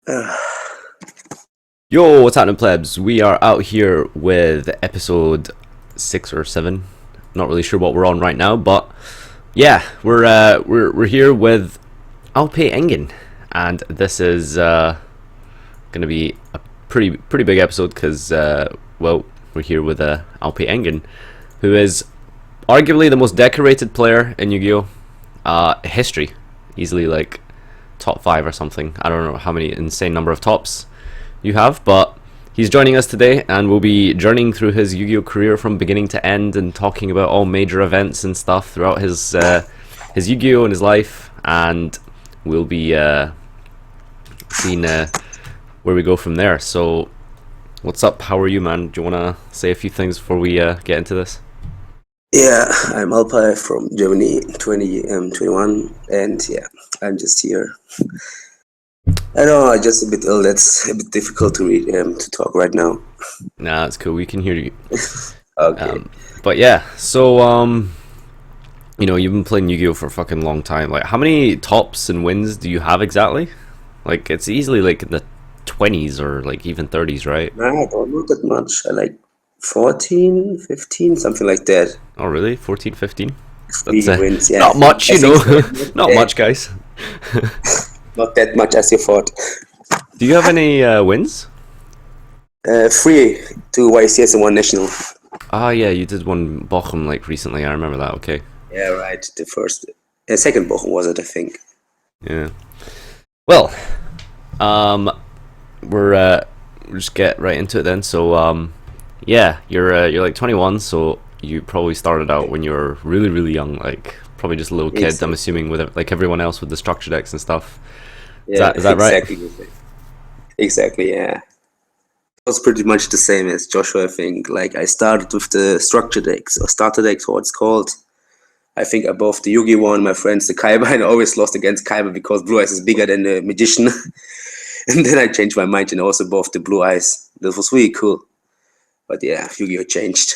Uh, Yo, what's happening, plebs? We are out here with episode 6 or 7. Not really sure what we're on right now, but yeah, we're here with Alpay Engin, and this is gonna be a pretty big episode because we're here with Alpay Engin, who is arguably the most decorated player in Yu-Gi-Oh! History, easily like top 5 or something. I don't know how many insane number of tops you have, but he's joining us today, and we'll be journeying through his Yu-Gi-Oh career from beginning to end, and talking about all major events and stuff throughout his Yu-Gi-Oh and his life, and we'll be seeing where we go from there. So, what's up? How are you, man? Do you wanna say a few things before we get into this? yeah, I'm Alpay from Germany, 21, and yeah, I'm just here. I know I'm just a bit ill. That's a bit difficult to read to talk right now. Nah, it's cool. We can hear you. Okay. But yeah, so you've been playing Yu-Gi-Oh for a fucking long time. Like, how many tops and wins do you have exactly? Like, it's easily like in the 20s or like even 30s, right? Nah, I don't know that much. I like 14, 15, something like that. Oh, really? 14, 15? That's 3 wins, yeah. not much, I think so. not much, guys. Not that much as you thought. Do you have any wins? 2 YCS and 1 national. Ah, yeah, you did one Bochum like recently. I remember that. Okay. Yeah, right. Second Bochum was it, I think. Yeah. Well, we'll just get right into it then. So, yeah, you're like 21, so you probably started out when you were really young, like probably just a little kid. I'm assuming with like everyone else with the structure decks and stuff. Yeah, Is that right? Exactly, yeah. It was pretty much the same as Joshua, I think. Like, I started with the structure decks, or starter decks, what it's called. I think above the Yugi one, my friends, the Kaiba, and I always lost against Kaiba because Blue Eyes is bigger than the Magician. And then I changed my mind and also above the Blue Eyes. That was really cool. But yeah, Yu-Gi-Oh changed.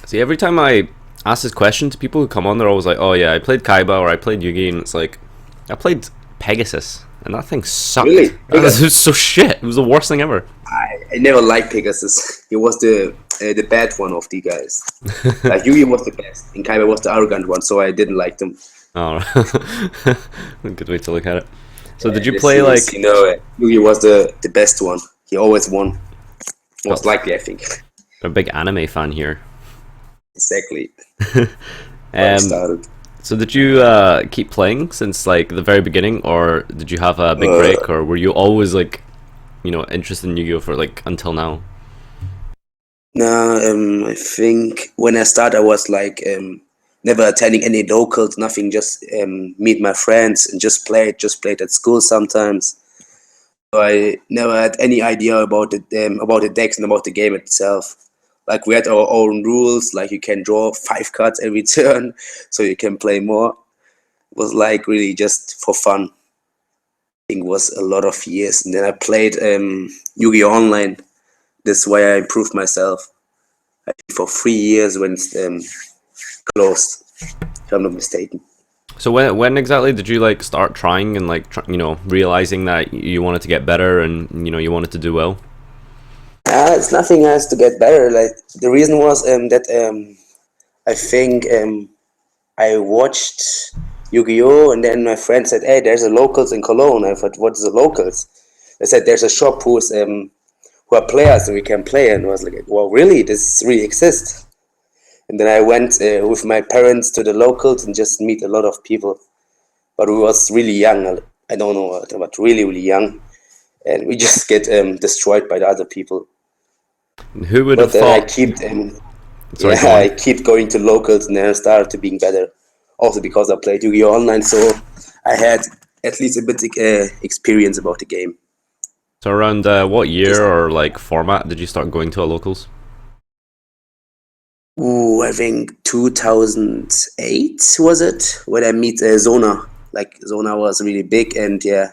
See, every time I ask this question to people who come on, they're always like, "Oh yeah, I played Kaiba or I played Yugi," and it's like, I played Pegasus, and that thing sucked. Really? It was so shit. It was the worst thing ever. I never liked Pegasus. He was the bad one of the guys. Like, Yugi was the best, and Kaiba was the arrogant one, so I didn't like them. Oh, good way to look at it. So, did you The play thing like? is, Yugi was the best one. He always won. Most likely, I think. A big anime fan here. Exactly. Where I Um, started. so did you keep playing since like the very beginning, or did you have a big break, or were you always like, interested in Yu-Gi-Oh for like until now? No, I think when I started, I was like never attending any locals, nothing. Just meet my friends and just played at school sometimes. So I never had any idea about the decks and about the game itself. Like, we had our own rules. Like, you can draw 5 cards every turn, so you can play more. It was like really just for fun. I think it was a lot of years, and then I played Yu-Gi-Oh Online. This way I improved myself. I think for 3 years when it's closed, if I'm not mistaken. So when exactly did you like start trying and like realizing that you wanted to get better and you wanted to do well? It's nothing else to get better. Like, the reason was that I think I watched Yu-Gi-Oh, and then my friend said, "Hey, there's a locals in Cologne." I thought, "What is the locals?" They said, "There's a shop who are players and we can play." And I was like, "Well, really? This really exists?" And then I went with my parents to the locals and just meet a lot of people. But we was really young. I don't know what, but really young, and we just get destroyed by the other people. Who would have But then I thought? keep Sorry, go I on. keep going to locals, and then I started to being better. Also because I played Yu-Gi-Oh online, so I had at least a bit experience about the game. So around what Just year or like format did you start going to a locals? I think 2008 was it when I meet Zona. Like, Zona was really big, and yeah,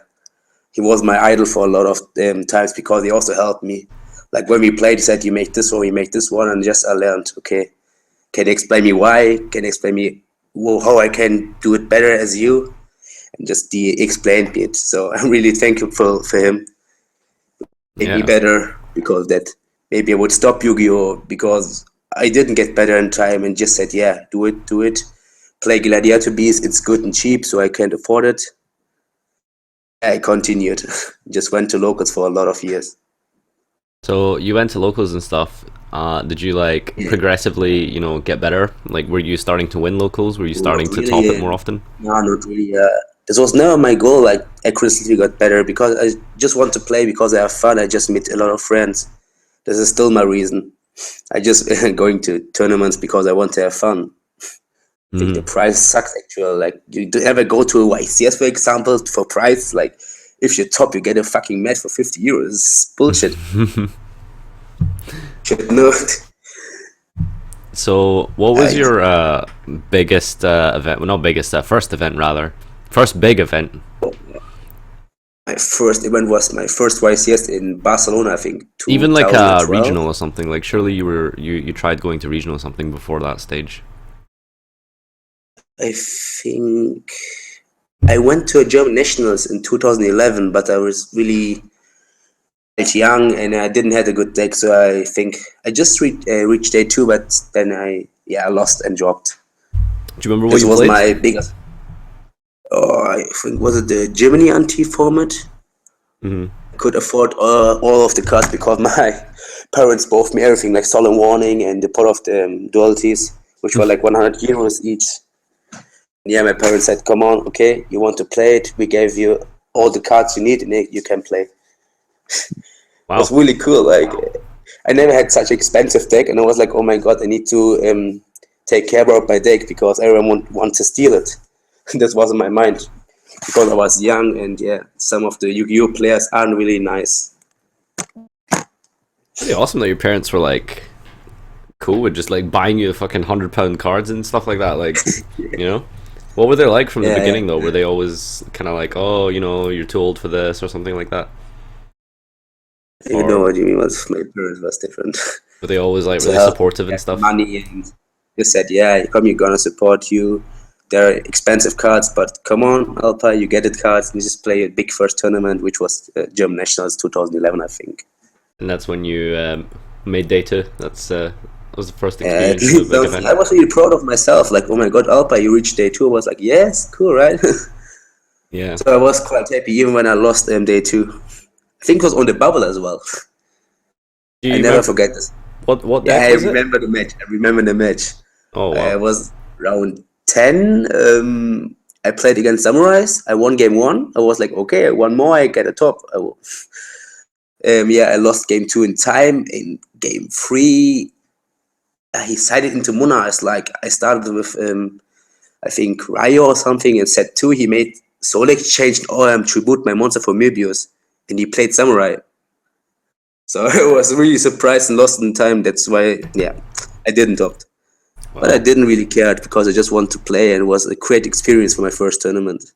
he was my idol for a lot of times because he also helped me. Like, when we played, he said, "You make this one, you make this one," and just I learned. Okay, can you explain me why? Can you explain me how I can do it better as you? and just explained me it. So I'm really thankful for him. Made me Yeah. better because of that. Maybe I would stop Yu-Gi-Oh because I didn't get better in time and just said, yeah, do it. Play Gladiator Beast, it's good and cheap, so I can't afford it. I continued. Just went to locals for a lot of years. So you went to locals and stuff. Did you like Yeah. progressively, get better? Like, were you starting to win locals? Were you Not starting to top it really. more often? No, not really. This was never my goal. Like, I constantly got better because I just want to play because I have fun. I just meet a lot of friends. This is still my reason. I just going to tournaments because I want to have fun. I think the Mm. price sucks actually. Like, you do ever go to a YCS, for example, for price? Like, if you're top, you get a fucking match for 50 euros. It's bullshit. Should know. So, what was I, your biggest event? Well, not biggest, first event rather. First big event. my first event was my first YCS in Barcelona, I think, Even like 2012. regional or something. Like, surely you tried going to regional or something before that stage. I think I went to a German nationals in 2011, but I was really young and I didn't have a good deck, so I think I just reached day two, but then I lost and dropped. Do you remember what This you was played? my biggest. Oh, I think was it the Germany anti format? Hmm. Could afford all of the cards because my parents bought me everything like Solemn Warning and the pot of the dualities, which were like 100 euros each. Yeah, my parents said, "Come on, okay, you want to play it? We gave you all the cards you need, and you can play." It was Wow. really cool. Like, I never had such expensive deck, and I was like, "Oh my god, I need to take care of my deck because everyone want to steal it." That was in my mind because I was young, and yeah, some of the Yu-Gi-Oh players aren't really nice. Pretty awesome that your parents were like cool with just like buying you fucking £100 cards and stuff like that. Like, you know, what were they like from the Yeah, beginning though? yeah. Were they always kind of like, oh, you're too old for this or something like that? You know Or what you mean? Was my parents was different. were they always like To really help supportive and get stuff? money, and they said, "Yeah, come, you're gonna support you. They're expensive cards, but come on, Alpay, you get it cards, and just play a big first tournament, which was German Nationals 2011, I think." And that's when you made data. That was the first At experience of a least big something. event. I was really proud of myself. Like, oh my god, Alpay, you reached day two. I was like, yes, cool, right? Yeah. So I was quite happy, even when I lost day two. I think it was on the bubble as well. Do I you never remember forget this. what Yeah, deck I was it? remember the match. I remember the match. Oh I wow. was round 10. I played against Samurais. I won game one. I was like, okay, one more, I get a top. Yeah, I lost game two in time. In game three, he sided into Munas. Like, I started with, I think, Ryo or something, and set two. He made Soul Exchange, tribute my monster for Möbius. And he played Samurai. So I was really surprised and lost in time. That's why, yeah, I didn't opt. But I Wow. didn't really care because I just want to play, and it was a great experience for my first tournament.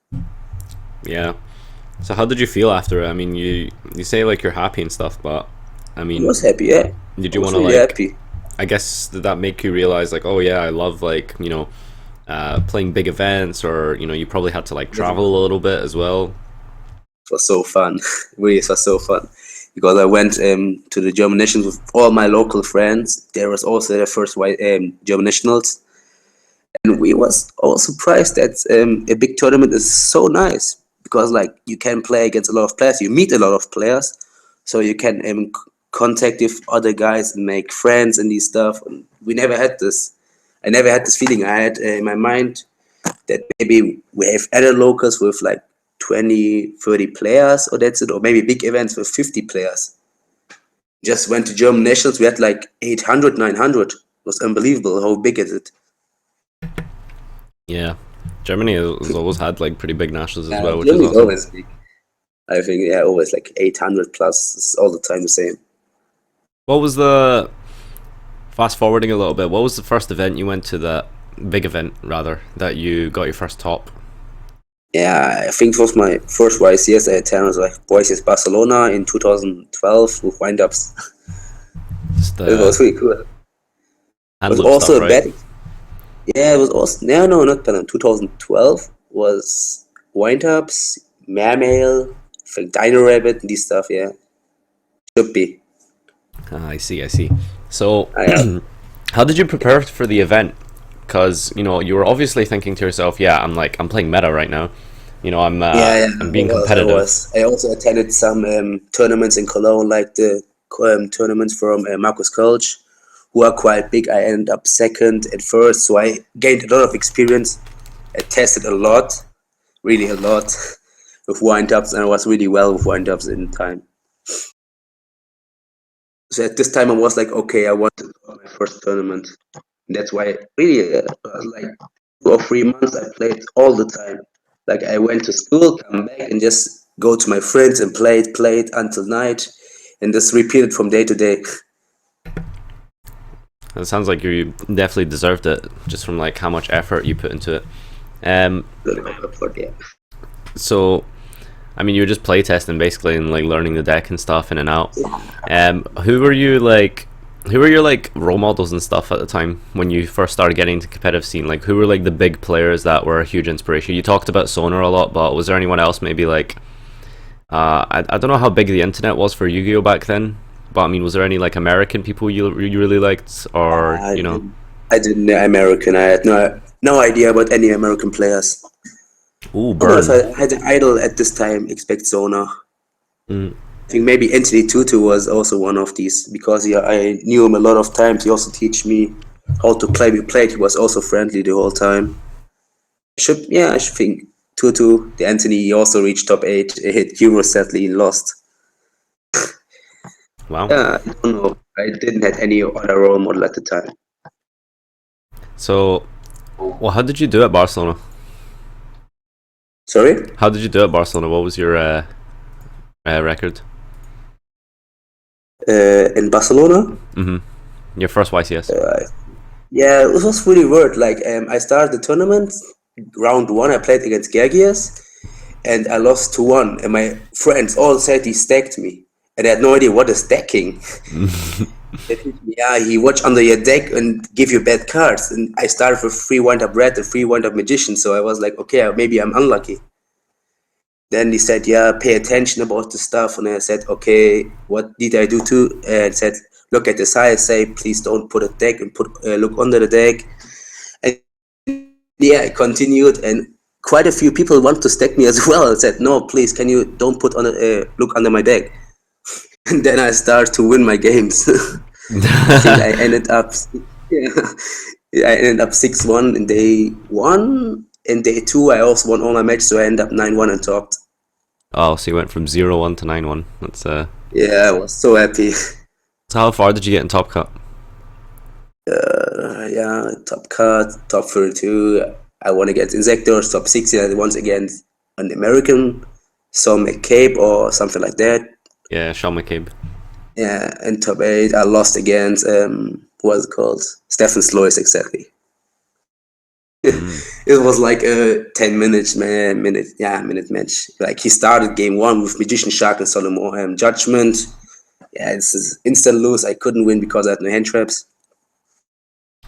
Yeah. So how did you feel after it? I mean, you say like you're happy and stuff, but I I mean, was happy, yeah. did I you was want to really like? happy. I guess did that make you realize like, oh yeah, I love like playing big events, or you probably had to like It travel a little bit as well. was so fun. Really, it was so fun. Because I went to the German Nationals with all my local friends. There was also the first German Nationals. And we was all surprised that a big tournament is so nice. Because like you can play against a lot of players. You meet a lot of players. So you can contact with other guys and make friends and these stuff. And we never had this. I never had this feeling. I had in my mind that maybe we have other locals with like 20, 30 players, or that's it, or maybe big events with 50 players. Just went to German nationals, we had like 800, 900. It was unbelievable how big is it. Yeah, Germany has always had like pretty big nationals as well, which is Germany is awesome. always big. I think, yeah, always like 800 plus. It's all the time the same. What was the fast forwarding a little bit? What was the first event you went to, that big event rather, that you got your first top? Yeah, I think it was my first YCS at 10. It was like YCS Barcelona in 2012 with windups. Just It was really cool. It hand was loop stuff, also a right? bad. Yeah, it was also no, not Panam. 2012 was. wind-ups, Mermail, I think Dino Rabbit, and these stuff. Yeah, should be. I see. I see. So, I how did you prepare for the event? Because you were obviously thinking to yourself, "Yeah, I'm playing meta right now. Yeah, I'm I being was. I competitive." was. I also attended some tournaments in Cologne, like the tournaments from Marcus Kolsch, who are quite big. I ended up second and first, so I gained a lot of experience. I tested a lot, really a lot, with wind-ups, and I was really well with wind-ups in time. So at this time, I was like, okay, I want to go my first tournament. And that's why really, like 2 or 3 months, I played all the time. Like I went to school, come back, and just go to my friends and played until night, and just repeated from day to day. It sounds like you definitely deserved it, just from like how much effort you put into it. Yeah. So, I mean, you were just playtesting basically and like learning the deck and stuff in and out. Who were you like? Who were your like role models and stuff at the time when you first started getting into competitive scene? Like, who were like the big players that were a huge inspiration? You talked about Sonar a lot, but was there anyone else maybe like? I don't know how big the internet was for Yu-Gi-Oh back then, but I mean, was there any like American people you really liked, or I didn't know American. I had no idea about any American players. Ooh, I don't know if burn. I had an idol at this time. Expect Zona. Mm. I think maybe Anthony Tutu was also one of these because I knew him a lot of times. He also teach me how to play. We played. He was also friendly the whole time. I should think Tutu. The Anthony he also reached top 8. He hit Euro sadly lost. Wow. Yeah, I don't know. I didn't have any other role model at the time. So, well, how did you do at Barcelona? Sorry? How did you do at Barcelona? What was your record? In Barcelona? Your first YCS. Yeah, it was really weird. Like, I started the tournament, round 1, I played against Gergias, and I lost 2-1. And my friends all said he stacked me. And I had no idea what is stacking. Yeah, he watch under your deck and give you bad cards. And I started with 3 wind-up red and 3 wind-up magician. So I was like, okay, maybe I'm unlucky. Then he said, yeah, pay attention about the stuff. And I said, okay, what did I do too? And said, look at the size, say, please don't put a deck and look under the deck. And yeah, I continued. And quite a few people want to stack me as well. I said, no, please, can you don't put on look under my deck. And then I started to win my games. I think I ended up, yeah, I ended up 6-1 in day 1. In day 2, I also won all my matches, so I ended up 9-1 and topped. Oh, so you went from 0-1 to 9-1. That's Yeah, I was so happy. So how far did you get in Top Cut? Yeah, top cut, top 32. I won against Insectors, top 60. I once against an American, some McCabe or something like that. Yeah, Sean McCabe. Yeah, and top 8, I lost against, what's it called? Stefan Slois, exactly. It was like a 10 minutes minute match. Like he started game 1 with Magician Shark and Solomon Judgment. Yeah, this is instant lose. I couldn't win because I had no hand traps.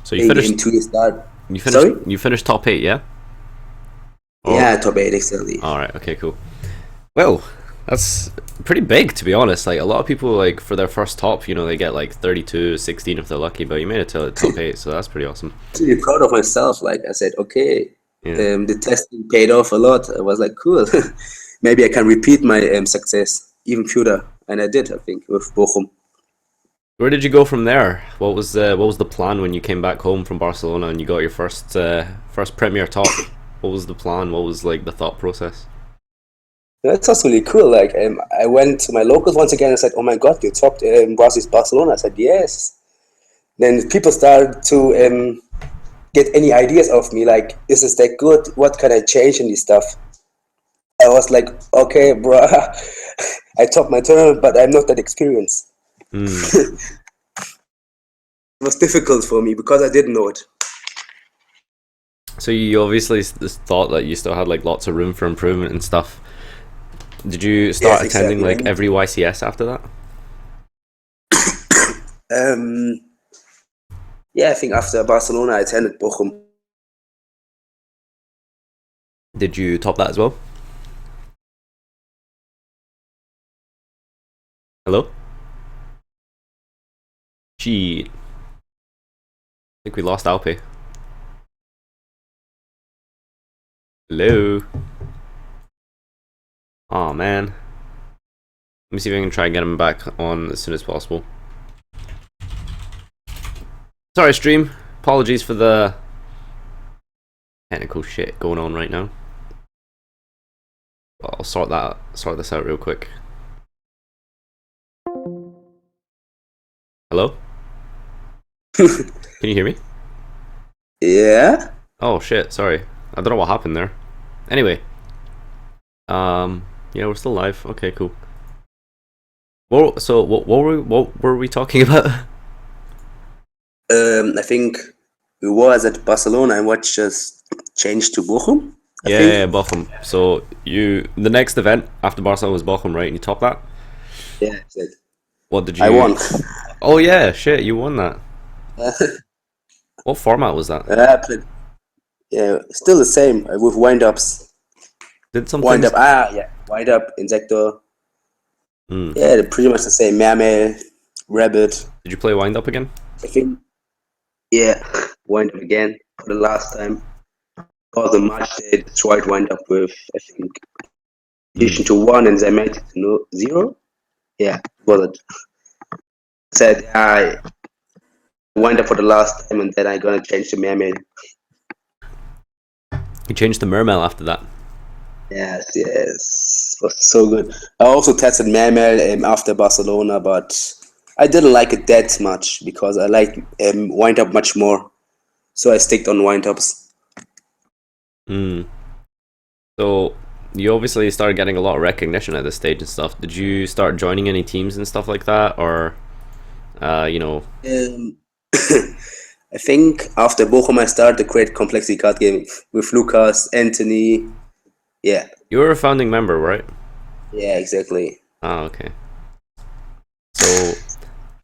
So you finished. Game 2 start. You finished. Sorry? You finished top 8, yeah. Yeah, top 8 exactly. All right. Okay. Cool. Well, that's pretty big, to be honest. Like a lot of people, like for their first top, they get like 32, 16 if they're lucky. But you made it to top 8, so that's pretty awesome. I'm really proud of myself. Like I said, okay, Yeah. the testing paid off a lot. I was like, cool. Maybe I can repeat my success even further, and I did. I think with Bochum. Where did you go from there? What was the plan when you came back home from Barcelona and you got your first Premier top? What was the plan? What was like the thought process? That sounds really cool. Like I went to my locals once again and said, "Oh my God, you topped Barcelona." I said, "Yes." Then people started to get any ideas of me. Like, is this that good? What can I change in this stuff? I was like, "Okay, bro, I topped my tournament, but I'm not that experienced." It was difficult for me because I didn't know it. So you obviously thought that you still had like lots of room for improvement and stuff. Did you start Yes, attending exactly. like every YCS after that? Yeah, I think after Barcelona, I attended Bochum. Did you top that as well? Hello? Gee, I think we lost Alpe. Hello? Oh man. Let me see if I can try and get him back on as soon as possible. Sorry, stream. Apologies for the technical shit going on right now. Well, I'll sort this out real quick. Hello? Can you hear me? Yeah. Oh shit, sorry. I don't know what happened there. Anyway. Yeah, we're still live. Okay, cool. Well, so what were we talking about? I think we was at Barcelona and what just changed to Bochum. I Yeah, think. yeah, Bochum. So the next event after Barcelona was Bochum, right? And you topped that. Yeah, exactly. What did I you? won. Oh yeah, shit, you won that. What format was that? I played, yeah, still the same with wind ups. Did some Wind things? up. Yeah. Wind up, Insector. Mm. Yeah, they're pretty much the same. Mermail, Rabbit. Did you play wind up again? I think. Yeah, wind up again for the last time. Because the match they destroyed wind up with, I think, addition Mm. to 1 and they made it to 0. Yeah, was it? Said I wind up for the last time and then I'm gonna change to Mermaid. You changed to Mermail after that. Yes, yes. It was so good. I also tested Mermaid after Barcelona, but I didn't like it that much because I like wind up much more. So I sticked on wind ups. Mm. So you obviously started getting a lot of recognition at this stage and stuff. Did you start joining any teams and stuff like that, or you know? Um, I think after Bochum I started to create complexity card gaming with Lucas, Anthony. Yeah, You were a founding member, right? yeah, exactly. Oh, okay. So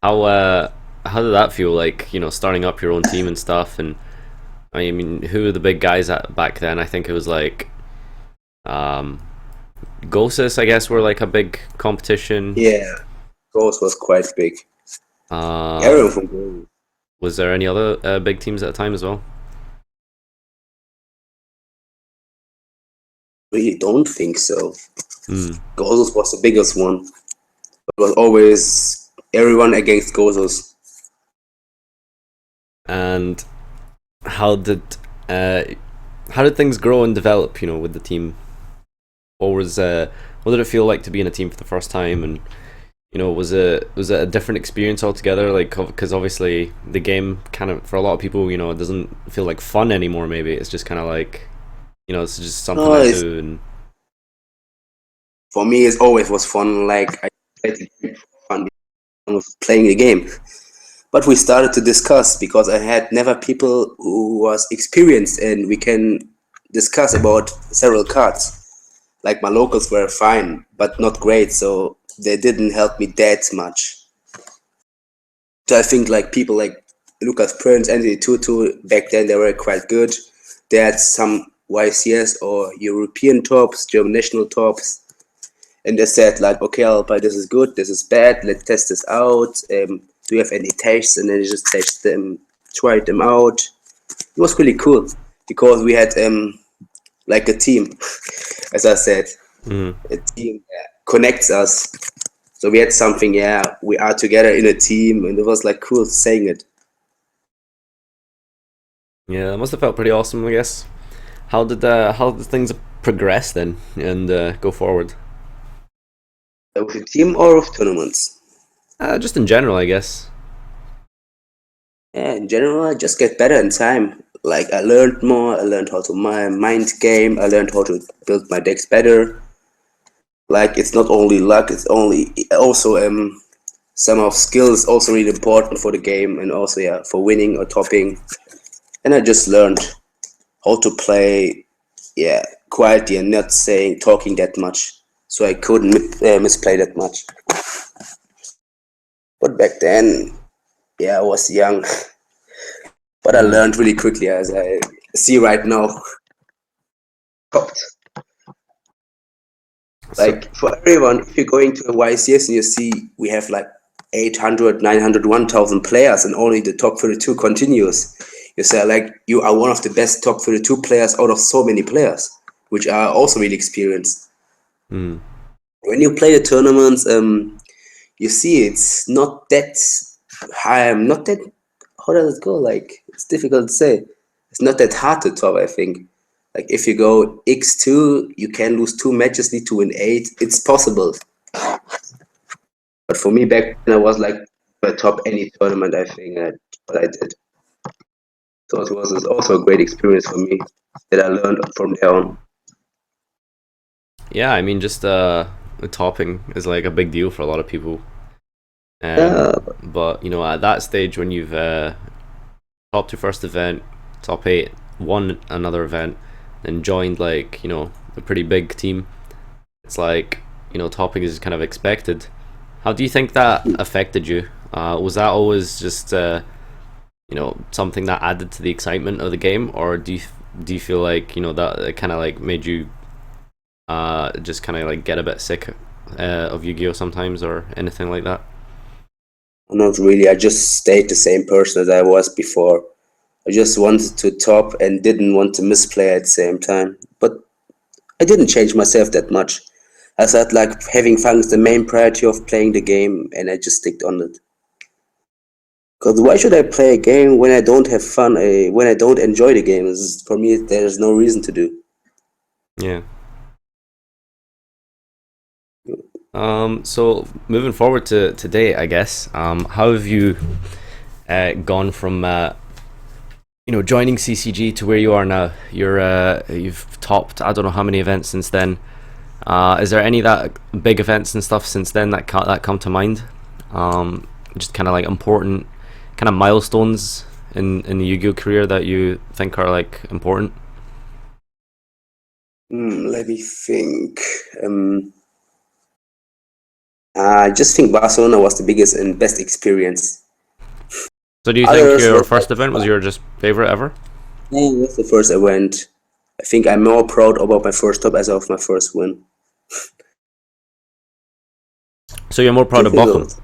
how did that feel like, starting up your own team and stuff? And I mean, who were the big guys at back then? I think it was like um Gosis, I guess, were like a big competition. Yeah, Ghost was quite big. Um Everyone from Ghost. was there any other big teams at the time as well? Really don't think so. Hmm. Gozos was the biggest one. It was always everyone against Gozos. And how did uh how did things grow and develop, with the team? What did it feel like to be in a team for the first time? And was it a different experience altogether? Like, because obviously the game kind of, for a lot of people, it doesn't feel like fun anymore. Maybe it's just kind of like, it's just something No, I it's, do. And for me, it always was fun. Like I played the game for fun of playing the game. But we started to discuss because I had never people who was experienced and we can discuss about several cards. Like my locals were fine, but not great, so they didn't help me that much. So I think like people like Lucas Prince, Anthony Tutu, back then they were quite good. They had some YCS or European tops, German national tops, and they said like, okay, Alpay, this is good, this is bad, let's test this out. Do you have any tests? And then they just test them, tried them out. It was really cool because we had like a team, as I said, mm, a team that connects us. So we had something, yeah, we are together in a team, and it was like cool saying it. yeah, it must have felt pretty awesome, I guess. How did things progress then and go forward? With a team or with tournaments. Just in general, I guess. Yeah, in general, I just get better in time. Like I learned more. I learned how to mind game. I learned how to build my decks better. Like it's not only luck; it's only also some of skills also really important for the game and also yeah for winning or topping. And I just learned how to play yeah quietly and not saying talking that much, so I couldn't misplay that much. But back then, yeah, I was young, but I Mm. learned really quickly as I see right now. So Like for everyone, if you're going to a YCS and you see we have like 800, 900, 1,000 players and only the top 32 continues, you say like you are one of the best top 32 players out of so many players, which are also really experienced. mm, When you play the tournaments, you see it's not that high, not that, how does it go? Like it's difficult to say. It's not that hard to top, I think. Like if you go X2, you can lose 2 matches, need to win 8. It's possible. But for me back then, I was like the top any tournament. I think what I did. So it was also a great experience for me that I learned from there on. yeah, I mean, just topping is like a big deal for a lot of people. Yeah, But you know, at that stage when you've topped your first event, top 8, won another event, and joined like a pretty big team, it's like topping is kind of expected. How do you think that affected you? Was that always just something that added to the excitement of the game, or do you feel like that it kind of like made you just kind of like get a bit sick of Yu-Gi-Oh sometimes or anything like that? not really. I just stayed the same person as I was before. I just wanted to top and didn't want to misplay at the same time. But I didn't change myself that much. I thought like having fun is the main priority of playing the game, and I just sticked on it. Because why should I play a game when I don't have fun? When I don't enjoy the game? For me, there's no reason to do. Yeah. So moving forward to today, I guess. How have you gone from joining CCG to where you are now? You've topped I don't know how many events since then. Is there any that big events and stuff since then that come to mind? Just kind of like important kind of milestones in the Yu-Gi-Oh career that you think are like important? Let me think. I just think Barcelona was the biggest and best experience. So do you think Others your was first event was your just favorite ever? yeah, that's the first event. I think I'm more proud about my first top as of my first win. So you're more proud of Bochum? Difficult.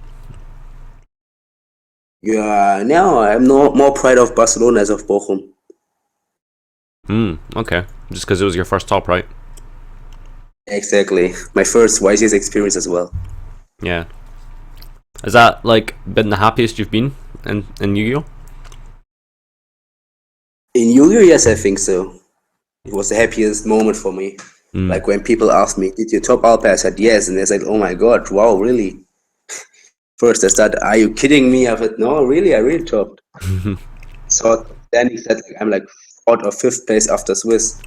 Yeah, now I'm more proud of Barcelona as of Bochum. Okay. Just because it was your first top, right? Exactly. My first YCS experience as well. Yeah. Has that like been the happiest you've been in Yu-Gi-Oh? In Yu-Gi-Oh, yes, I think so. It was the happiest moment for me. Mm. Like when people asked me, "Did you top Alpay?" I said yes, and they said, "Oh my God, wow, really?" First, I started, "Are you kidding me?" I said, "No, really, I really topped." So then he said, like, I'm like fourth or fifth place after Swiss.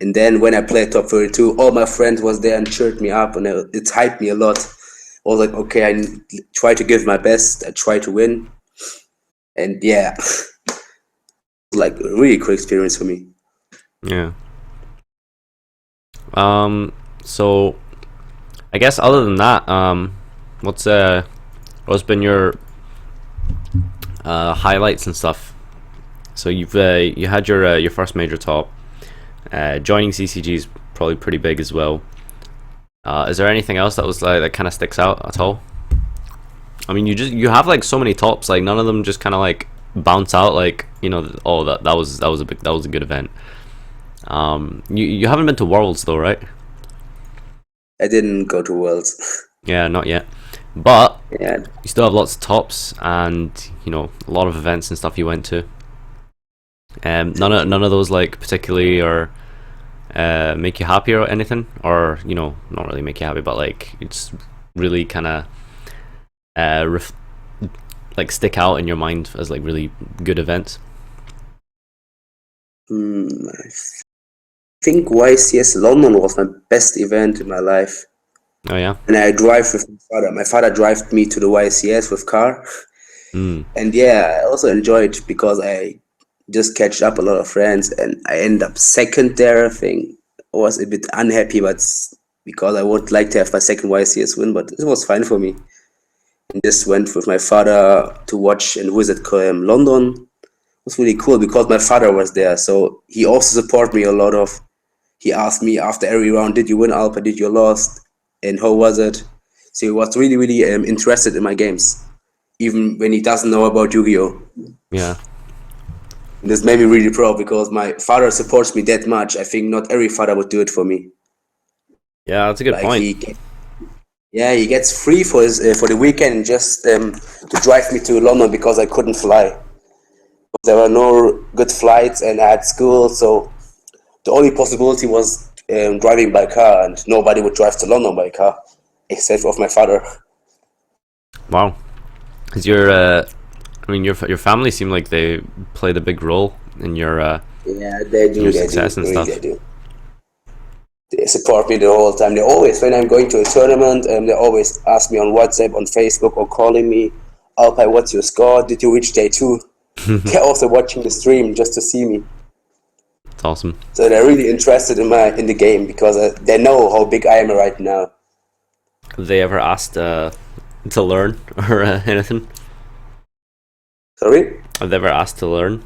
And then when I played top 32, all my friends was there and cheered me up, and it hyped me a lot. I was like, okay, I try to give my best. I try to win, and yeah, like a really cool experience for me. Yeah. So I guess other than that, what's been your highlights and stuff? So you had your first major top. Joining CCG is probably pretty big as well. Is there anything else that was like that kind of sticks out at all? I mean, you have like so many tops, like none of them just kind of like bounce out like oh that was a good event. You haven't been to Worlds though, right? I didn't go to Worlds. Yeah, not yet. But Yeah, you still have lots of tops and a lot of events and stuff you went to. None of those like particularly or make you happy or anything, or not really make you happy, but like it's really kind of like stick out in your mind as like really good events. I think YCS London was my best event in my life. Oh yeah. And I drive with my father. My father drove me to the YCS with car. Mm. And yeah, I also enjoyed because I just catch up a lot of friends and I end up second there. I think I was a bit unhappy, but because I would like to have my second YCS win, but it was fine for me. And just went with my father to watch and visit London. It was really cool because my father was there, so he also supported me a lot of. he asked me after every round, did you win Alpha? Did you lost? And how was it? So he was really, really interested in my games, even when he doesn't know about Yu-Gi-Oh! Yeah. And this made me really proud because my father supports me that much. I think not every father would do it for me. Yeah, that's a good Like point. he gets free for his for the weekend just to drive me to London because I couldn't fly. There were no good flights and I had school, so the only possibility was driving by car, and nobody would drive to London by car except of my father. Wow. Because I mean, your family seem like they played a big role in Yeah, they do. your They do. success and Really, they stuff. do. They support me the whole time. They always, when I'm going to a tournament, they always ask me on WhatsApp, on Facebook, or calling me, Alpay, what's your score? Did you reach day 2? They're also watching the stream just to see me. It's awesome. So they're really interested in the game because they know how big I am right now. Have they ever asked to learn or anything? Sorry? Have they ever asked to learn?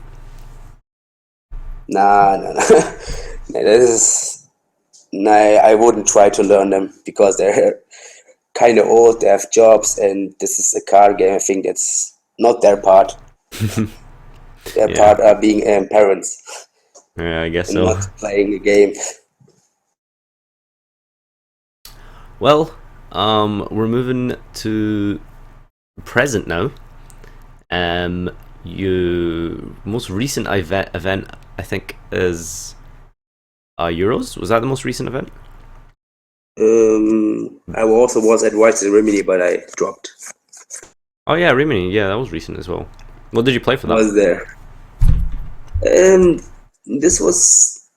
Nah, nah, nah. Nah, this is, nah, I wouldn't try to learn them because they're kind of old. They have jobs, and this is a card game. I think that's not their part. Their Yeah. part are being parents Yeah, I guess and so. not playing a game. Well, we're moving to present now. You most recent event I think is Euros. Was that the most recent event? I also was at YCS Rimini, but I dropped. Oh yeah, Rimini. Yeah, that was recent as well. What did you play for that? Was there? This was,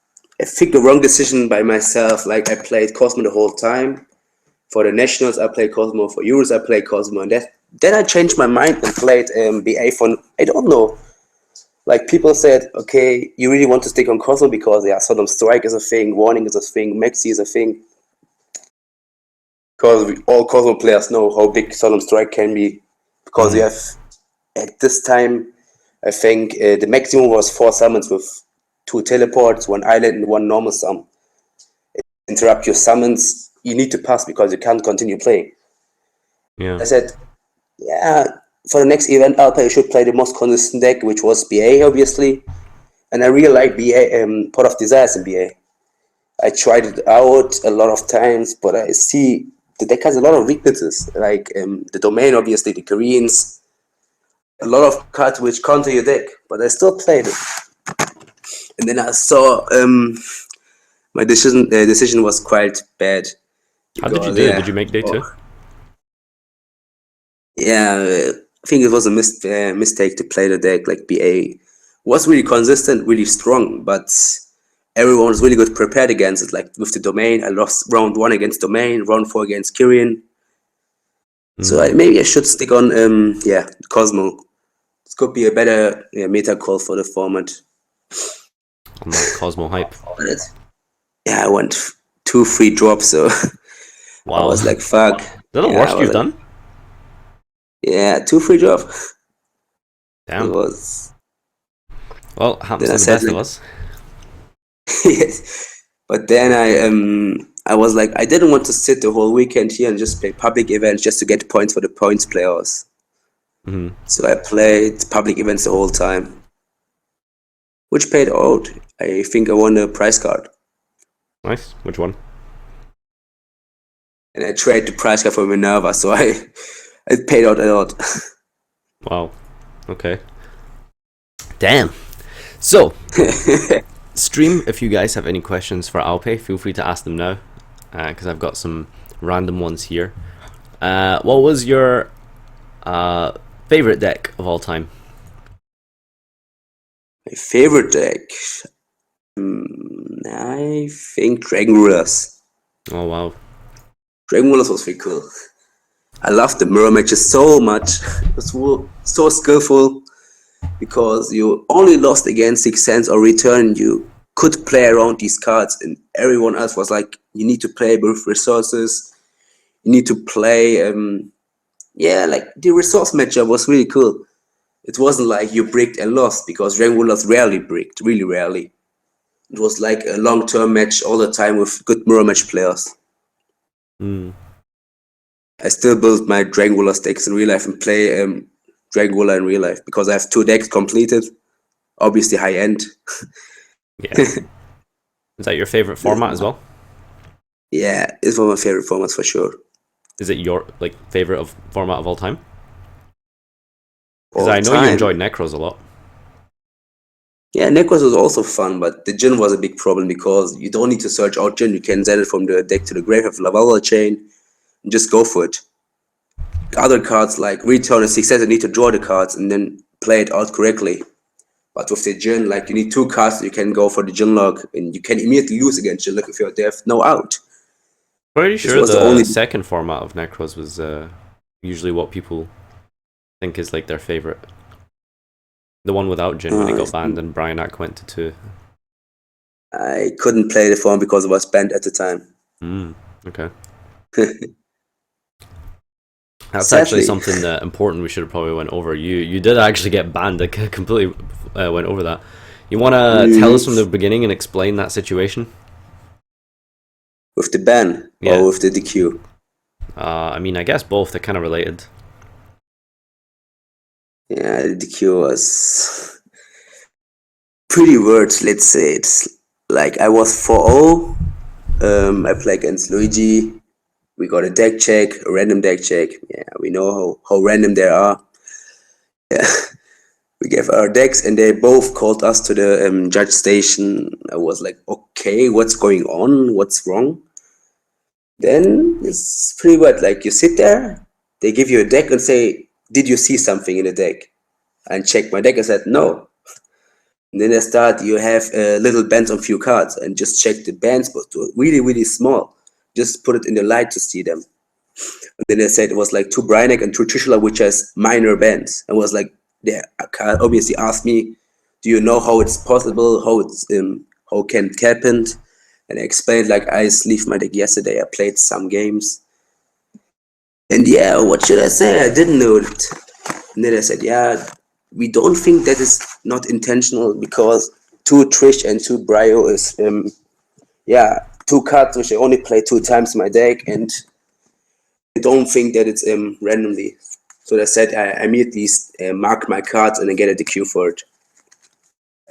I think, the wrong decision by myself. Like I played Cosmo the whole time. For the nationals, I played Cosmo. For Euros, I played Cosmo, and then I changed my mind and played BA for, I don't know. Like people said, okay, you really want to stick on Cosmo because yeah, Solemn Strike is a thing, Warning is a thing, Maxi is a thing. Because all Cosmo players know how big Solemn Strike can be. Because you have, at this time, I think the maximum was 4 summons with 2 teleports, 1 island, and 1 normal sum. Interrupt your summons, you need to pass because you can't continue playing. Yeah. I said, yeah, for the next event, Alpay should play the most consistent deck, which was BA, obviously. And I really like BA, Pot of Desires in BA. I tried it out a lot of times, but I see the deck has a lot of weaknesses, like the domain, obviously, the Koreans, a lot of cards which counter your deck, but I still played it. And then I saw my decision was quite bad. How did you Because, do? Did you make day 2? Yeah, I think it was a mistake to play the deck. Like BA was really consistent, really strong, but everyone was really good prepared against it. Like with the domain, I lost round 1 against domain, round 4 against Kyrian. So maybe I should stick on Cosmo. This could be a better meta call for the format. On that Cosmo hype. But yeah, I went 2 free drops, so Wow. I was like, fuck. Is that the worst you've done? Yeah, 2 free drops. Damn. It was. Well, happens Then to I the best said, of like, us. yes. But then I was like, I didn't want to sit the whole weekend here and just play public events just to get points for the points playoffs. So I played public events the whole time, which paid out. I think I won a prize card, Nice. Which one? and I traded the prize card for Minerva, so it paid out a lot. Wow. Okay. Damn. So, stream, if you guys have any questions for Alpe, feel free to ask them now, because I've got some random ones here. What was your favorite deck of all time? My favorite deck, I think Dragon Rulers. Oh wow. Dragon Rulers was pretty cool. I loved the mirror matches so much. It was so skillful because you only lost against 6 cents or return. You could play around these cards, and everyone else was like, you need to play with resources. You need to play, like the resource matchup was really cool. It wasn't like you bricked and lost because Dragon Rulers rarely bricked, really rarely. It was like a long-term match all the time with good mirror match players. I still build my Dragon Ruler decks in real life and play Dragon Ruler in real life because I have 2 decks completed. Obviously high end. Yeah. Is that your favorite format as well? Yeah, it's one of my favorite formats for sure. Is it your favorite format of all time? Because All I know time. you enjoyed Necros a lot. Yeah, Necros was also fun, but the Jin was a big problem because you don't need to search out Jin. You can send it from the deck to the grave, have Lavala chain, and just go for it. Other cards like Return and Success, you need to draw the cards and then play it out correctly. But with the Jin, like you need 2 cards, you can go for the Jin log, and you can immediately lose against Jin log if you have no out. Pretty sure the second format of Necros was usually what people think is like their favorite. The one without Jin when it got banned and Brian Ack went to 2. I couldn't play the form because it was banned at the time. Okay. That's actually something important we should have probably went over. You did actually get banned. I completely went over that. You want to tell us from the beginning and explain that situation? With the ban or with the DQ? I mean, I guess both. They're kind of related. Yeah, the DQ was pretty weird, let's say. It's like I was 4-0. I played against Luigi. We got a deck check, a random deck check. Yeah, we know how random they are. Yeah. We gave our decks and they both called us to the judge station. I was like, okay, what's going on? What's wrong? Then it's pretty weird. Like you sit there, they give you a deck and say, did you see something in the deck? And check my deck and said, no. And then they start, you have little bands on few cards and just check the bands, but really, really small. Just put it in the light to see them. And then they said it was like 2 Brainiac and 2 Trishula, which has minor bands. And was like, they obviously asked me, do you know how it's possible, how can it happen? And I explained like I sleeved my deck yesterday. I played some games. And yeah, what should I say? I didn't know it. And then I said, yeah, we don't think that is not intentional because 2 Trish and 2 Brio is 2 cards which I only play 2 times in my deck, and I don't think that it's randomly. So they said I immediately mark my cards and I get a DQ for it.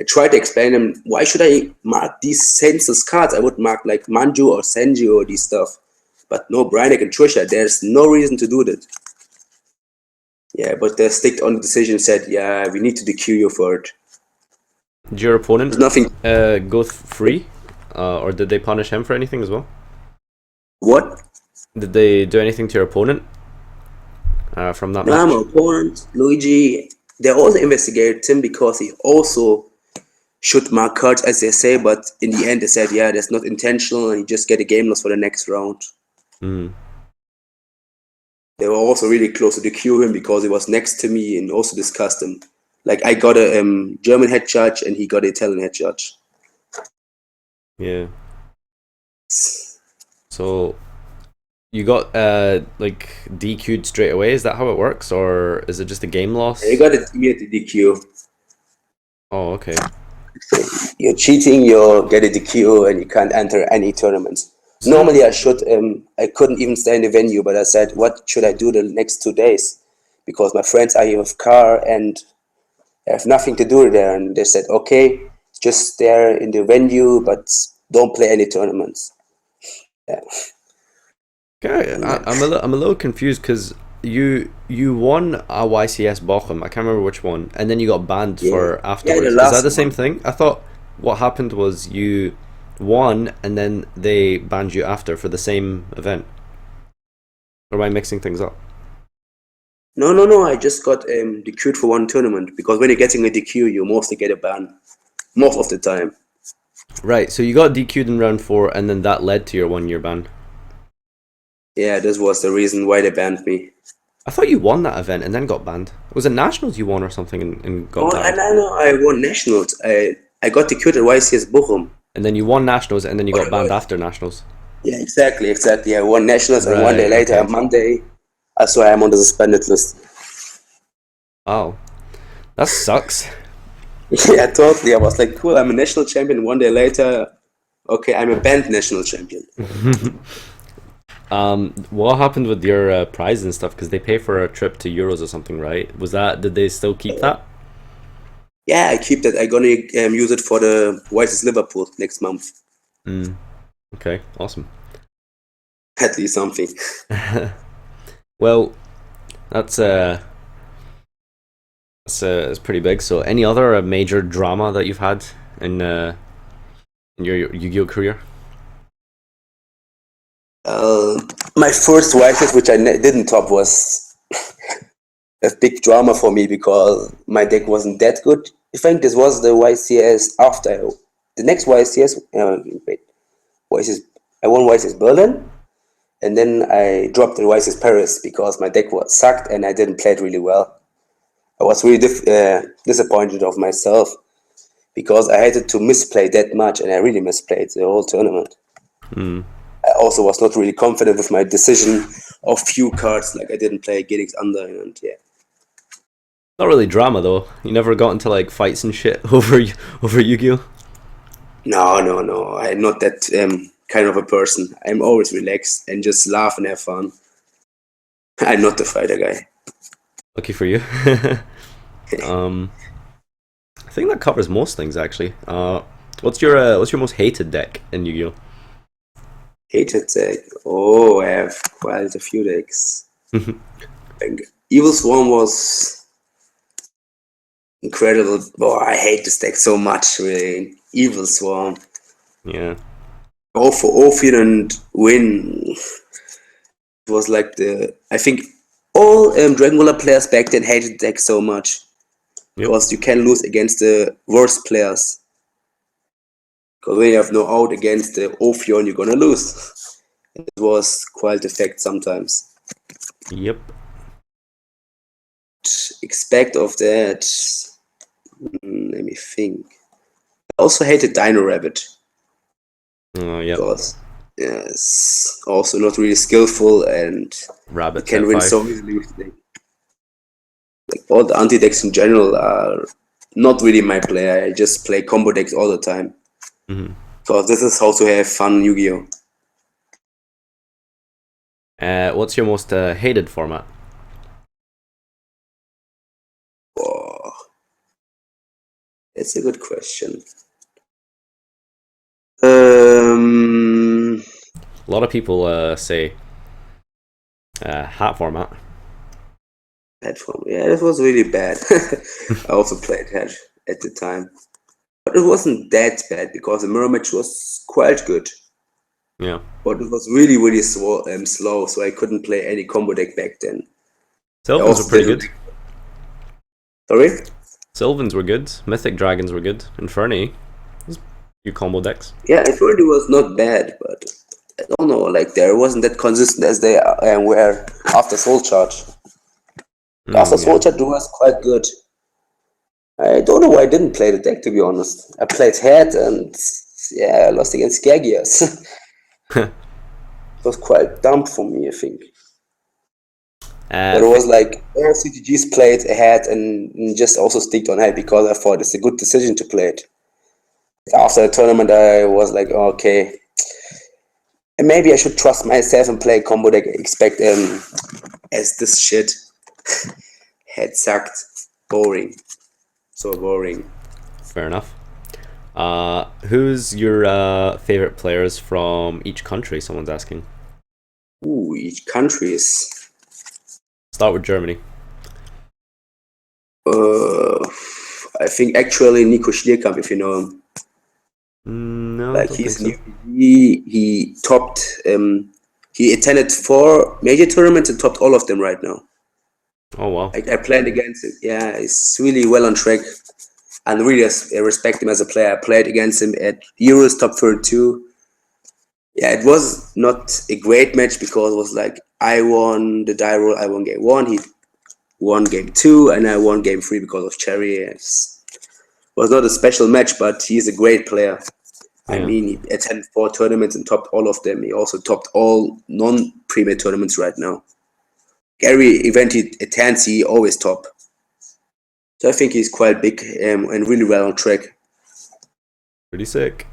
I tried to explain them why should I mark these senseless cards. I would mark like Manju or Senji or these stuff, but no Brainiac and Trisha. There's no reason to do that. Yeah, but they stick on the decision. Said yeah, we need to DQ you for it. Did your opponent go free, or did they punish him for anything as well? What? Did they do anything to your opponent from that match? No, my opponent, Luigi, they also investigated him because he also should mark cards, as they say, but in the end they said, yeah, that's not intentional, and you just get a game loss for the next round. They were also really close to DQ him because he was next to me and also discussed him. Like, I got a German head judge and he got an Italian head judge. Yeah. So you got like DQ'd straight away? Is that how it works, or is it just a game loss? You got it immediately DQ. Oh, okay. So you're cheating, you get a DQ, and you can't enter any tournaments. Normally I should, I couldn't even stay in the venue, but I said, what should I do the next 2 days? Because my friends are here with car and I have nothing to do there. And they said, okay, just stay in the venue, but don't play any tournaments. Yeah. Okay, I'm a little confused because you won a YCS Bochum. I can't remember which one, and then you got banned for afterwards. Is that the same thing? I thought what happened was you won and then they banned you after for the same event. Or am I mixing things up? No. I just got DQ'd for 1 tournament because when you're getting a DQ, you mostly get a ban most of the time. Right. So you got DQ'd in round 4, and then that led to your 1-year ban. Yeah, this was the reason why they banned me. I thought you won that event and then got banned. Was it Nationals you won or something and got banned? No, I won Nationals. I got DQ'd at YCS Bochum. And then you won Nationals and then you got banned after Nationals. Yeah, exactly. I won Nationals and 1 day later, on Monday, that's why I'm on the suspended list. Wow. That sucks. Yeah, totally. I was like, cool, I'm a national champion. One day later, okay, I'm a band national champion. What happened with your prize and stuff? Because they pay for a trip to Euros or something, right? Was that? Did they still keep that? Yeah, I keep that. I'm gonna use it for the YCS Liverpool next month. Okay, awesome. At least something. Well, that's it's pretty big. So, any other major drama that you've had in your Yu-Gi-Oh career? My first YCS, which I didn't top, was a big drama for me because my deck wasn't that good. I think this was the YCS after the next YCS. Wait, YCS. I won YCS Berlin, and then I dropped the YCS Paris because my deck was sucked and I didn't play it really well. I was really disappointed of myself because I hated to misplay that much, and I really misplayed the whole tournament. I also was not really confident with my decision of few cards, like I didn't play Gidix under, and yeah. Not really drama though. You never got into like fights and shit over Yu-Gi-Oh. No. I'm not that kind of a person. I'm always relaxed and just laugh and have fun. I'm not the fighter guy. Lucky for you. I think that covers most things actually. What's your most hated deck in Yu-Gi-Oh? Hated deck. Oh, I have quite a few decks. Like, Evil Swarm was incredible. Oh, I hate this deck so much, really. Evil Swarm. Yeah. Go for Ophion and win. It was like I think all Dragon Ball players back then hated the deck so much. Yep. Because you can lose against the worst players. Because when you have no out against the Ophion, you're gonna lose. It was quite a fact sometimes. Yep. Expect of that. Let me think. I also hated Dino Rabbit. Yep. Because it's also not really skillful and Rabbit can at win 5. so easily with the deck. Like all the anti decks in general are not really my play. I just play combo decks all the time. Because this is how to have fun Yu-Gi-Oh! What's your most hated format? Oh, that's a good question. A lot of people say hat format. Platform. Yeah, it was really bad. I also played that at the time. But it wasn't that bad because the mirror match was quite good. Yeah. But it was really, really slow, so I couldn't play any combo deck back then. Sylvans were pretty good. Sorry? Sylvans were good. Mythic Dragons were good. Inferni. Few combo decks. Yeah, Infinity was not bad, but I don't know, like there wasn't that consistent as they were after Soul Charge. After Soul Charge was quite good. I don't know why I didn't play the deck, to be honest. I played Head and yeah, I lost against Skagias. It was quite dumb for me, I think. But it was like all CTGs played Head and just also sticked on Head because I thought it's a good decision to play it. After the tournament, I was like, okay, and maybe I should trust myself and play combo deck. Expect as this shit Head sucked, boring, so boring. Fair enough. Who's your favorite players from each country? Someone's asking. Ooh, each country is. Start with Germany. I think actually Nico Schlierkamp, if you know him. No, Like don't he's think so. he topped. He attended 4 major tournaments and topped all of them right now. Oh wow. Like I played against him. Yeah, he's really well on track, and really I respect him as a player. I played against him at Euros top 32. Yeah, it was not a great match because it was like I won the die roll. I won game 1. He won game 2, and I won game 3 because of Cherry. It was not a special match, but he's a great player. I mean, he attended 4 tournaments and topped all of them. He also topped all non-premier tournaments right now. Every event he attends, he always top. So I think he's quite big and really well on track. Pretty sick.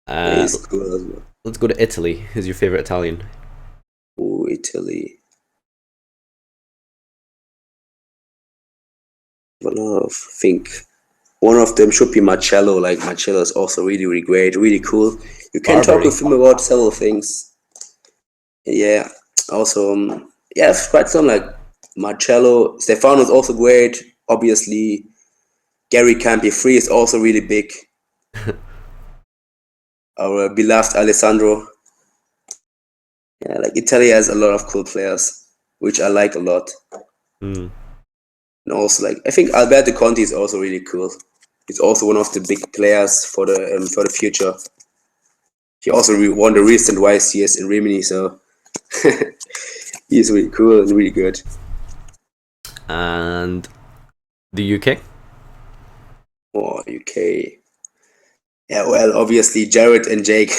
He's cool as well. Let's go to Italy. Who's your favorite Italian? Oh, Italy. I think one of them should be Marcello. Like Marcello is also really, really great, really cool. You can talk Barbary. with him about several things. Yeah. Also, yeah, quite some like Marcello. Stefano is also great. Obviously, Gary Campi Free is also really big. Our beloved Alessandro. Yeah, like Italy has a lot of cool players, which I like a lot. Mm. And also, like I think Alberto Conti is also really cool. He's also one of the big players for the future. He also won the recent YCS in Rimini, so he's really cool and really good. And the UK? Oh, UK. Yeah, well, obviously Jared and Jake.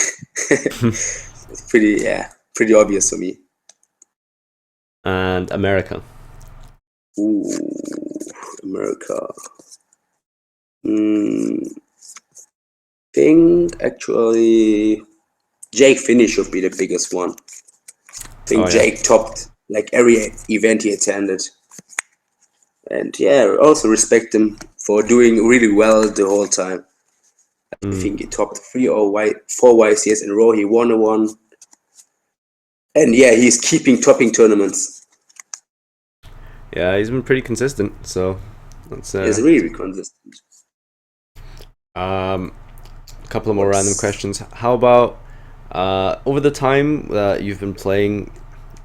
It's pretty obvious for me. And America? Ooh, America. Think actually Jake Finney should be the biggest one. I think Jake topped like every event he attended. And yeah, also respect him for doing really well the whole time. I think he topped 4 YCS in a row. He won one. And yeah, he's keeping topping tournaments. Yeah, he's been pretty consistent, so that's He's really consistent. A couple of more random questions. How about over the time that you've been playing,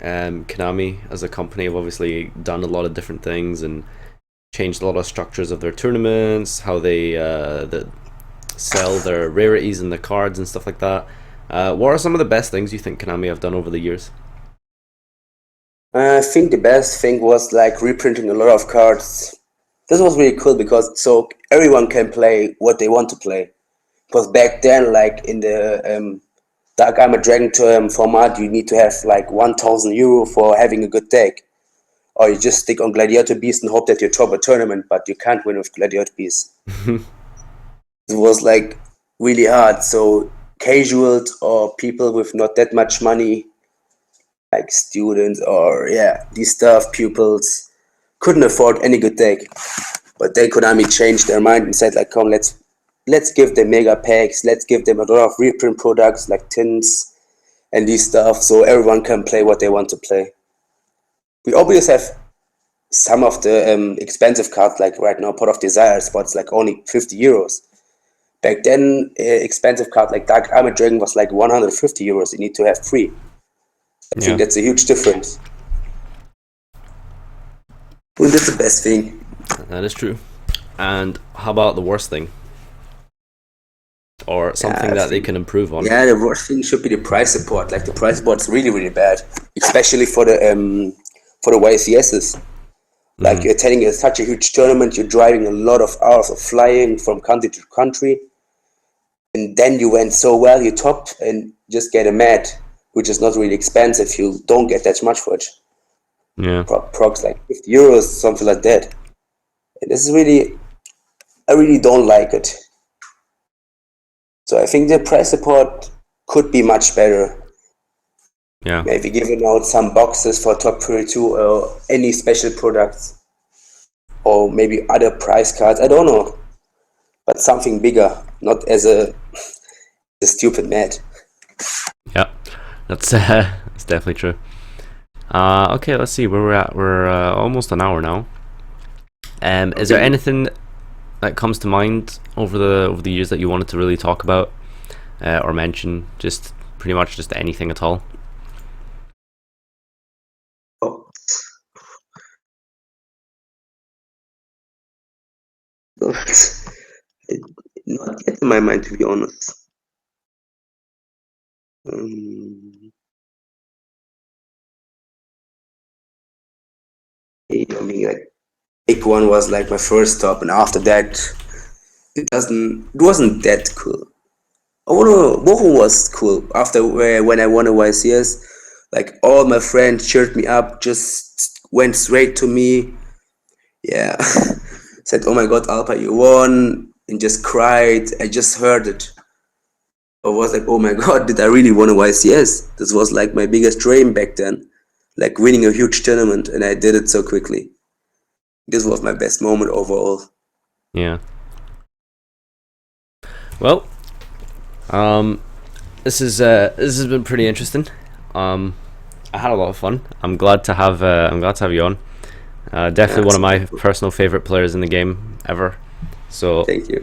Konami as a company have obviously done a lot of different things and changed a lot of structures of their tournaments, how they sell their rarities and the cards and stuff like that. What are some of the best things you think Konami have done over the years? I think the best thing was like reprinting a lot of cards. This was really cool because so everyone can play what they want to play. Because back then, like in the Dark Armor Dragon Term format, you need to have like 1,000 euro for having a good deck. Or you just stick on Gladiator Beast and hope that you top a tournament, but you can't win with Gladiator Beast. It was like really hard. So casuals or people with not that much money, like students or these stuff pupils, couldn't afford any good deck. But then Konami changed their mind and said like, come, let's give them mega packs, let's give them a lot of reprint products like tins and these stuff, so everyone can play what they want to play. We obviously have some of the expensive cards, like right now Pot of Desire spots like only 50 euros. Back then, expensive card like Dark Armor Dragon was like 150 euros. You need to have free. I think that's a huge difference. And that's the best thing. That is true. And how about the worst thing? Or something that they can improve on? Yeah, the worst thing should be the price support. Like the price support's really, really bad, especially for the YCSs. Like you're attending such a huge tournament, you're driving a lot of hours of flying from country to country, and then you went so well, you topped and just get a mat, which is not really expensive. You don't get that much for it. Yeah. Prox like 50 euros, something like that. And this is really, I really don't like it. So I think the price support could be much better. Yeah. Maybe giving out some boxes for top 32 or any special products. Or maybe other prize cards, I don't know. But something bigger, not as a stupid mat. Yeah, that's definitely true. Okay, let's see where we're at. We're almost an hour now. Is there anything that comes to mind over the years that you wanted to really talk about or mention? Just pretty much just anything at all. Oh. Not yet in my mind, to be honest. I mean, like, big one was like my first stop, and after that, it wasn't that cool. Oh no, Bochum was cool. After when I won a YCS, like all my friends cheered me up, just went straight to me. Yeah. Said, "Oh my God, Alpay, you won," and just cried. I just heard it. I was like, "Oh my God, did I really win a YCS?" This was like my biggest dream back then, like winning a huge tournament, and I did it so quickly. This was my best moment overall. Yeah. Well, this has been pretty interesting. I had a lot of fun. I'm glad to have you on. Definitely one of my personal favorite players in the game ever. So Thank you.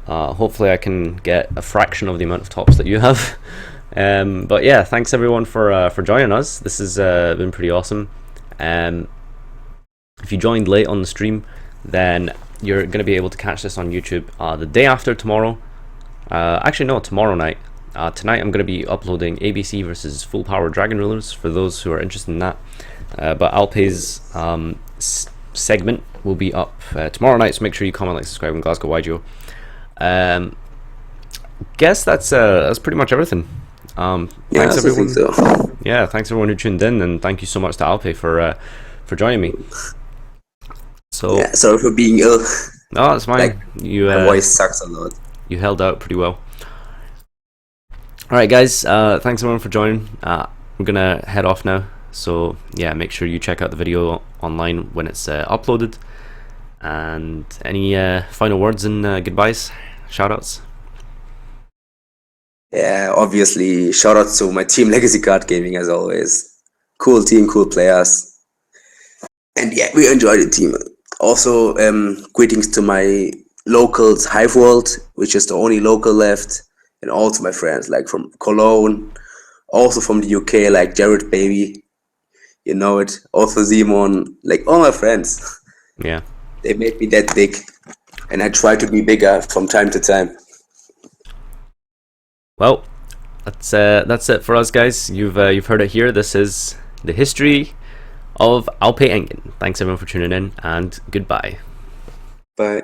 hopefully I can get a fraction of the amount of tops that you have. But yeah, thanks everyone for joining us. This has been pretty awesome. If you joined late on the stream, then you're going to be able to catch this on YouTube the day after tomorrow. Actually, no, tomorrow night. Tonight I'm going to be uploading ABC versus Full Power Dragon Rulers for those who are interested in that. But Alpay's segment will be up tomorrow night, so make sure you comment, like, subscribe, and Glasgow YCS. Guess that's pretty much everything. Thanks everyone. So. Yeah, thanks everyone who tuned in, and thank you so much to Alpay for joining me. So yeah, sorry for being ill. No, it's fine. Like, my voice sucks a lot. You held out pretty well. Alright guys, thanks everyone for joining. We're gonna head off now, so yeah, make sure you check out the video online when it's uploaded. And any final words and goodbyes, shoutouts? Yeah, obviously, shout out to my team, Legacy Card Gaming, as always. Cool team, cool players. And yeah, we enjoyed the team. Also, greetings to my locals, Hive World, which is the only local left, and also my friends, like from Cologne, also from the UK, like Jared Baby, you know it, also Simon, like all my friends. Yeah. They made me that big, and I try to be bigger from time to time. Well, that's it for us, guys. You've heard it here. This is the history of Alpay Engin. Thanks everyone for tuning in, and goodbye. Bye.